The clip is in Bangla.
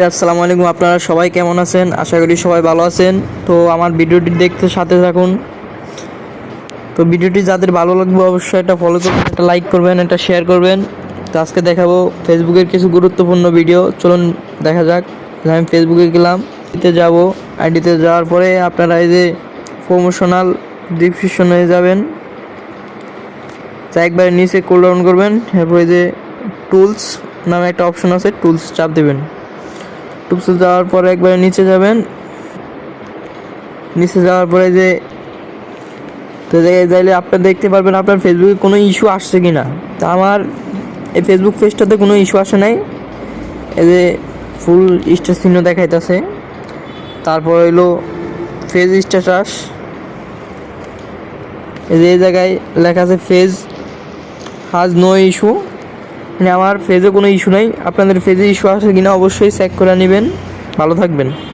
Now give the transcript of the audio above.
আসসালামু আলাইকুম, আপনারা সবাই কেমন আছেন? আশা করি সবাই ভালো আছেন। তো আমার ভিডিওটি দেখতে সাথে থাকুন। তো ভিডিওটি যাদের ভালো লাগবে অবশ্যই একটা ফলো করবেন, একটা লাইক করবেন, একটা শেয়ার করবেন। তো আজকে দেখাবো ফেসবুকের কিছু গুরুত্বপূর্ণ ভিডিও। চলুন দেখা যাক। আমি ফেসবুকে গেলাম, আইডিতে যাব। আইডিতে যাওয়ার পরে আপনারা এই যে প্রমোশনাল ডিসক্রিপশনে যাবেন, তা একবারে নিচে স্ক্রল ডাউন করবেন। এরপরে যে টুলস নামে একটা অপশন আছে, টুলস চাপ দেবেন। টুলসে যাওয়ার পরে একবারে নিচে যাবেন। নিচে যাওয়ার পরে যে তো জায়গায় যাইলে আপনারা দেখতে পারবেন আপনার ফেসবুকে কোনো ইস্যু আসছে কি না। তা আমার এই ফেসবুক পেজটাতে কোনো ইস্যু আসে নাই। এই যে ফুল স্টার চিহ্ন দেখাইতেছে। তারপর হইলো ফেজ স্ট্যাটাস, এই যে এই জায়গায় লেখা আছে ফেজ হাজ নো ইস্যু, মানে আমার ফেজে কোনো ইস্যু নাই। আপনাদের ফেজে ইস্যু আসে কিনা অবশ্যই চেক করে নেবেন। ভালো থাকবেন।